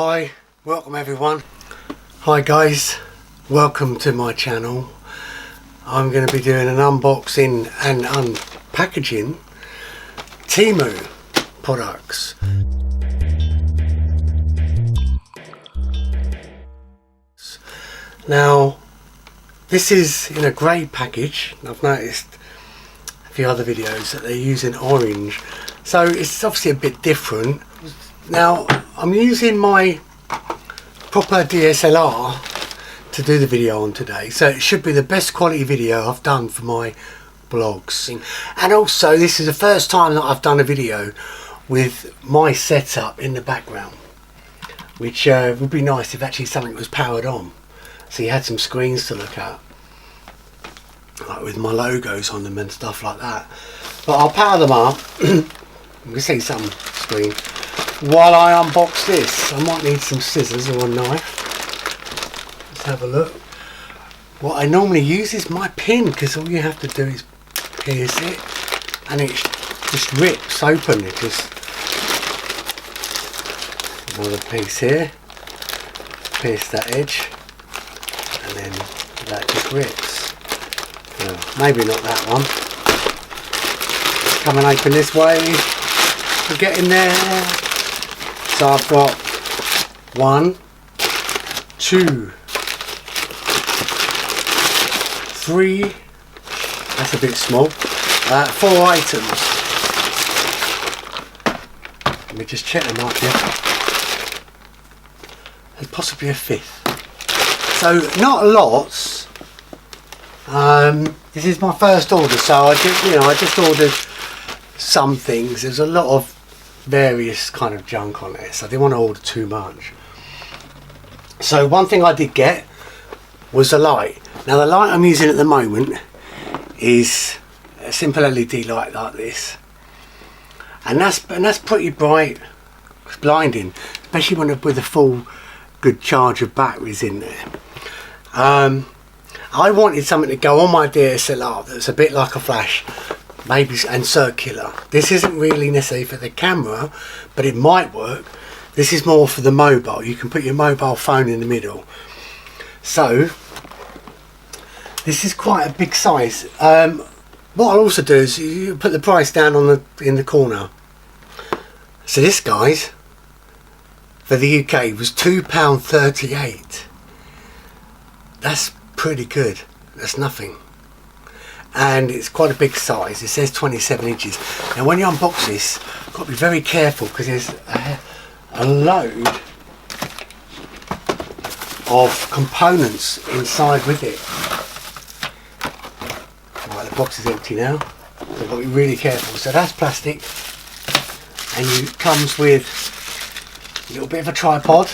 Hi, welcome everyone. Hi guys, welcome to my channel. I'm going to be doing an unboxing and unpackaging Temu products. Now this is in a grey package. I've noticed a few other videos that they're using orange, so it's obviously a bit different. Now I'm using my proper DSLR to do the video on today, so it should be the best quality video I've done for my blogs. And also this is the first time that I've done a video with my setup in the background, which would be nice if actually something was powered on, so you had some screens to look at, like with my logos on them and stuff like that. But I'll power them up. You can see some screen while I unbox this. I might need some scissors or a knife. Let's have a look. What I normally use is my pin, because all you have to do is pierce it and it just rips open. It just, another piece here, pierce that edge, and then that just rips. Well, maybe not that one. Let's come and open this way. We're getting there. So I've got 1, 2, 3, that's a bit small, 4 items. Let me just check them out here. There's possibly a 5th. So not lots. This is my first order, so I just ordered some things. There's a lot of various kind of junk on it, so I didn't want to order too much. So one thing I did get was a light. Now the light I'm using at the moment is a simple LED light like this, and that's pretty bright. It's blinding, especially when with a full good charge of batteries in there. I wanted something to go on my DSLR that's a bit like a flash, maybe, and circular. This isn't really necessary for the camera, but it might work. This is more for the mobile. You can put your mobile phone in the middle. So this is quite a big size. What I'll also do is you put the price down on in the corner. So this, guys, for the UK was £2.38. That's pretty good. That's nothing. And it's quite a big size. It says 27 inches. Now when you unbox this, you've got to be very careful, because there's a load of components inside with it. Right, the box is empty now, so you've got to be really careful. So that's plastic, and it comes with a little bit of a tripod.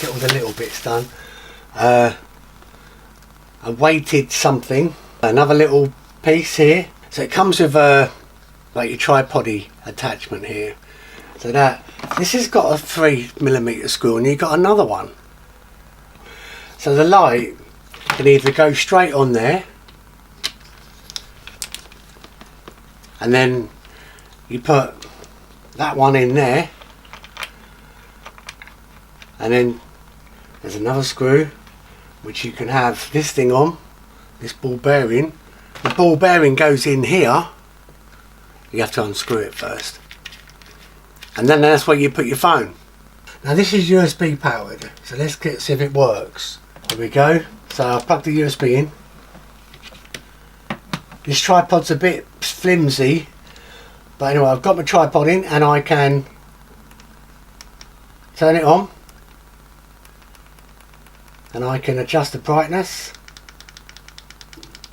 Get all the little bits done. A weighted something, another little piece here. So it comes with like your tripody attachment here. So this has got a 3mm screw, and you've got another one. So the light can either go straight on there, and then you put that one in there, and then there's another screw which you can have this thing on, this ball bearing. The ball bearing goes in here. You have to unscrew it first, and then that's where you put your phone. Now this is USB powered, so let's see if it works. There we go. So I'll plug the USB in. This tripod's a bit flimsy, but anyway, I've got my tripod in, and I can turn it on, and I can adjust the brightness.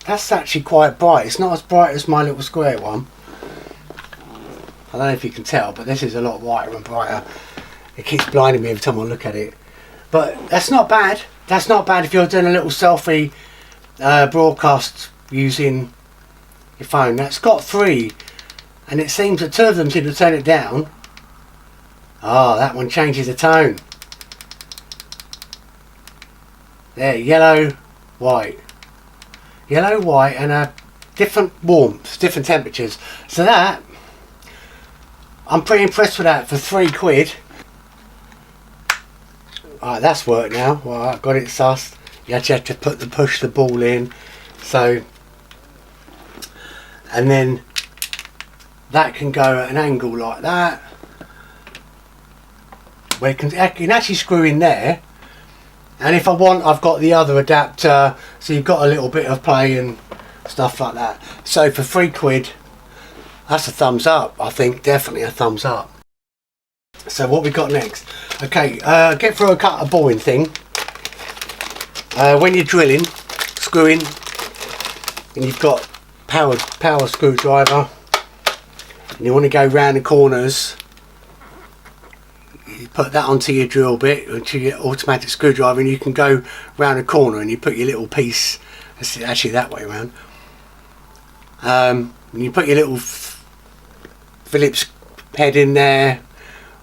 That's actually quite bright. It's not as bright as my little square one. I don't know if you can tell, but this is a lot whiter and brighter. It keeps blinding me every time I look at it. But that's not bad. That's not bad if you're doing a little selfie broadcast using your phone. That's got 3, and it seems that 2 of them seem to turn it down. Ah, that one changes the tone. There, yellow, white. Yellow, white, and a different warmth, different temperatures. So that, I'm pretty impressed with that for £3. Alright, that's worked now. Right, got it sussed. You actually have to push the ball in. So, and then that can go at an angle like that, where you can actually screw in there. And if I want, I've got the other adapter, so you've got a little bit of play and stuff like that. So for £3, that's a thumbs up. I think definitely a thumbs up. So what we got next? Okay, get through a cut of boring thing. When you're drilling, screwing, and you've got power screwdriver, and you want to go round the corners, you put that onto your drill bit, onto your automatic screwdriver, and you can go round the corner, and you put your little piece, it's actually that way around, and you put your little Phillips head in there,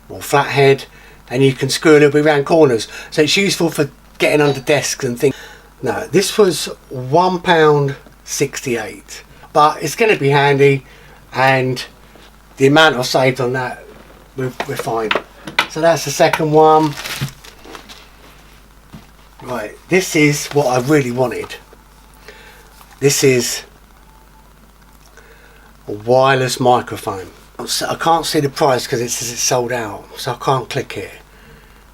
or flat head, and you can screw a little bit around corners. So it's useful for getting under desks and things. No, this was £1.68, but it's going to be handy, and the amount I've saved on that, we're fine. So that's the second one. Right, this is what I really wanted. This is a wireless microphone. I can't see the price because it says it's sold out, so I can't click it.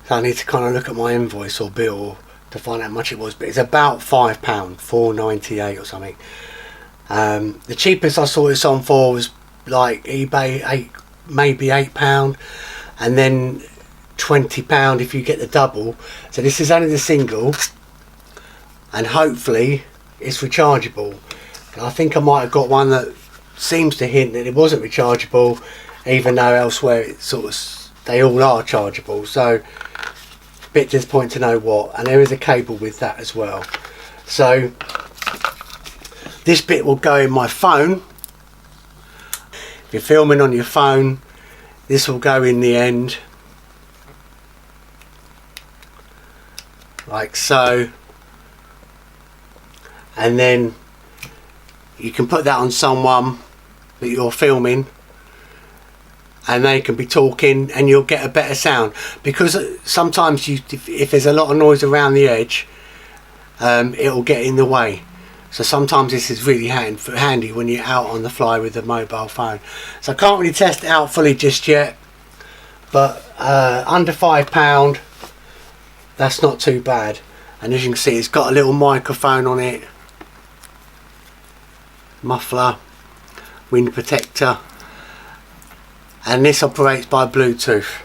So I need to kind of look at my invoice or bill to find out how much it was, but it's about £5, £4.98 or something. The cheapest I saw this on for was like eBay, maybe £8, and then £20 if you get the double. So this is only the single, and hopefully it's rechargeable. I think I might have got one that seems to hint that it wasn't rechargeable, even though elsewhere it sort of, they all are chargeable. So a bit disappointing to know what. And there is a cable with that as well. So this bit will go in my phone. If you're filming on your phone, this will go in the end, like so, and then you can put that on someone that you're filming, and they can be talking, and you'll get a better sound, because sometimes if there's a lot of noise around the edge, it'll get in the way. So sometimes this is really handy when you're out on the fly with the mobile phone. So I can't really test it out fully just yet, but under £5, that's not too bad. And as you can see, it's got a little microphone on it, muffler, wind protector, and this operates by Bluetooth,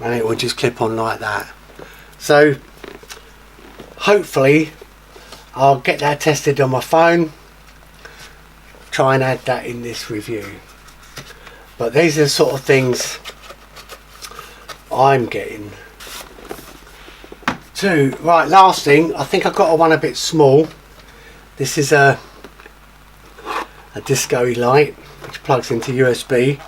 and it will just clip on like that. So hopefully I'll get that tested on my phone, try and add that in this review. But these are the sort of things I'm getting. Right, last thing, I think I got one a bit small. This is a disco light which plugs into USB.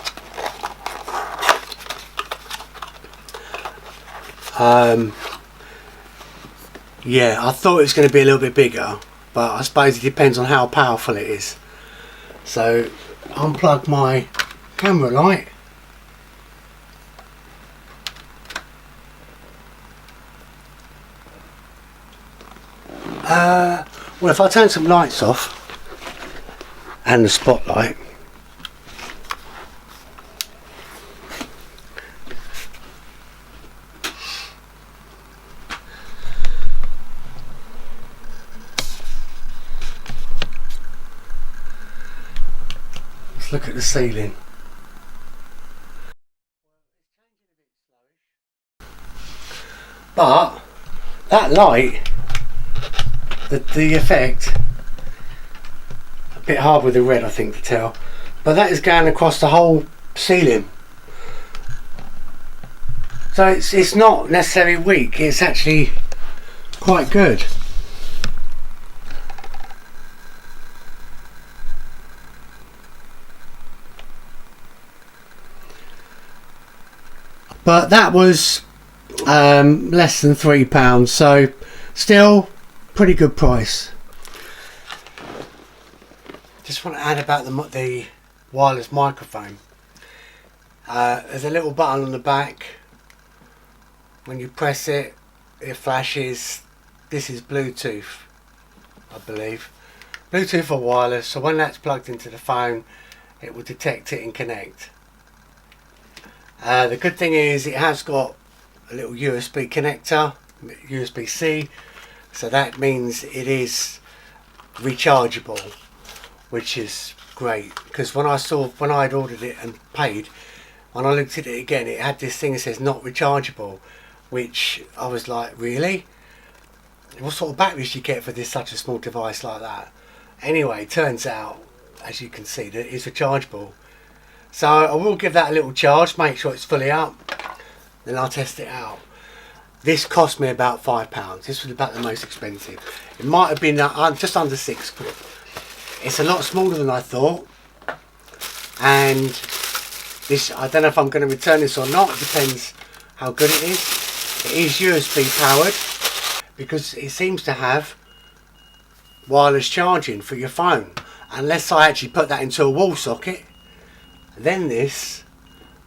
Yeah, I thought it was going to be a little bit bigger, but I suppose it depends on how powerful it is. So unplug my camera light. Well, if I turn some lights off and the spotlight, let's look at the ceiling. But that light, the effect, a bit hard with the red I think to tell, but that is going across the whole ceiling. So it's not necessarily weak, it's actually quite good. But that was less than £3, so still pretty good price. Just want to add about the wireless microphone. There's a little button on the back. When you press it, it flashes. This is Bluetooth, I believe. Bluetooth or wireless, so when that's plugged into the phone, it will detect it and connect. The good thing is it has got a little USB connector, USB-C, so that means it is rechargeable, which is great, because when I'd ordered it and paid, when I looked at it again, it had this thing that says not rechargeable, which I was like, really? What sort of batteries do you get for this such a small device like that? Anyway, turns out, as you can see, that it's rechargeable. So I will give that a little charge, make sure it's fully up, then I'll test it out. This cost me about £5. This was about the most expensive. It might have been just under £6. It's a lot smaller than I thought, and this, I don't know if I'm going to return this or not. It depends how good it is. It is USB powered, because it seems to have wireless charging for your phone, unless I actually put that into a wall socket. Then this,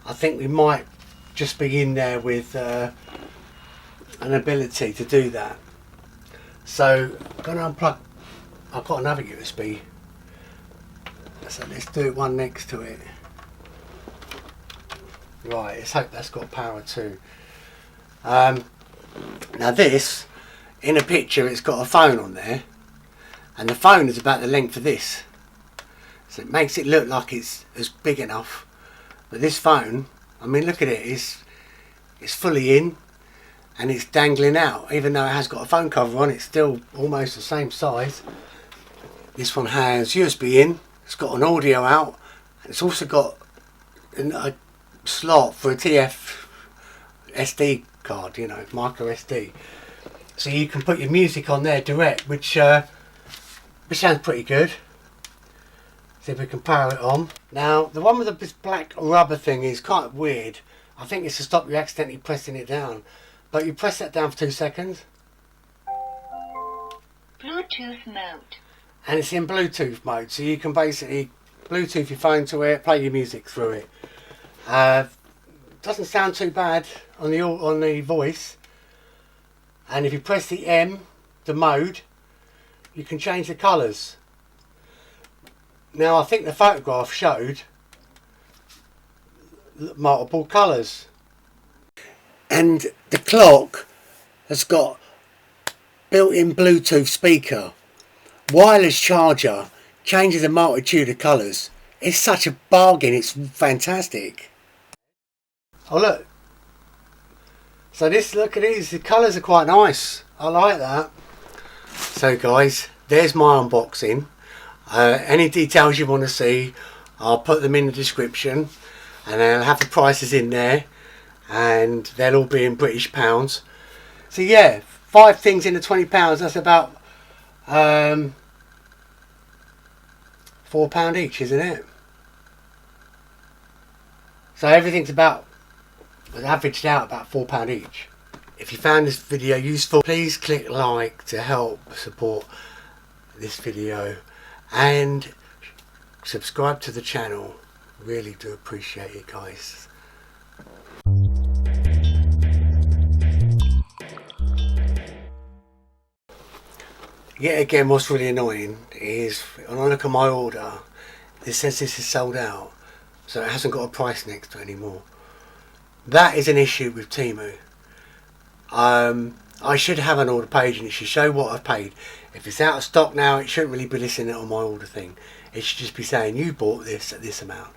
I think we might just be in there with an ability to do that. So I'm going to unplug. I've got another USB, so let's do one next to it. Right, let's hope that's got power too. Now this, in a picture, it's got a phone on there, and the phone is about the length of this, so it makes it look like it's big enough. But this phone, I mean, look at it, it's fully in and it's dangling out. Even though it has got a phone cover on, it's still almost the same size. This one has USB in, it's got an audio out, and it's also got a slot for a TF SD card, you know, micro SD. So you can put your music on there direct, which sounds pretty good. See if we can power it on. Now, the one with this black rubber thing is kind of weird. I think it's to stop you accidentally pressing it down. But you press that down for 2 seconds. Bluetooth mode. And it's in Bluetooth mode, so you can basically Bluetooth your phone to it, play your music through it. Doesn't sound too bad on the voice. And if you press the M, the mode, you can change the colours. Now I think the photograph showed multiple colours. And the clock has got built-in Bluetooth speaker, wireless charger, changes a multitude of colours. It's such a bargain, it's fantastic. Oh look. So look at these, the colours are quite nice. I like that. So guys, there's my unboxing. Any details you want to see, I'll put them in the description, and I'll have the prices in there, and they'll all be in British pounds. So yeah, 5 things in the £20, that's about £4 each, isn't it? So everything's averaged out about £4 each. If you found this video useful, please click like to help support this video, and subscribe to the channel. Really do appreciate it, guys. Yet again, what's really annoying is when I look at my order, it says this is sold out, so it hasn't got a price next to it anymore. That is an issue with Temu. I should have an order page and it should show what I've paid. If it's out of stock now, it shouldn't really be listing it on my order thing. It should just be saying you bought this at this amount.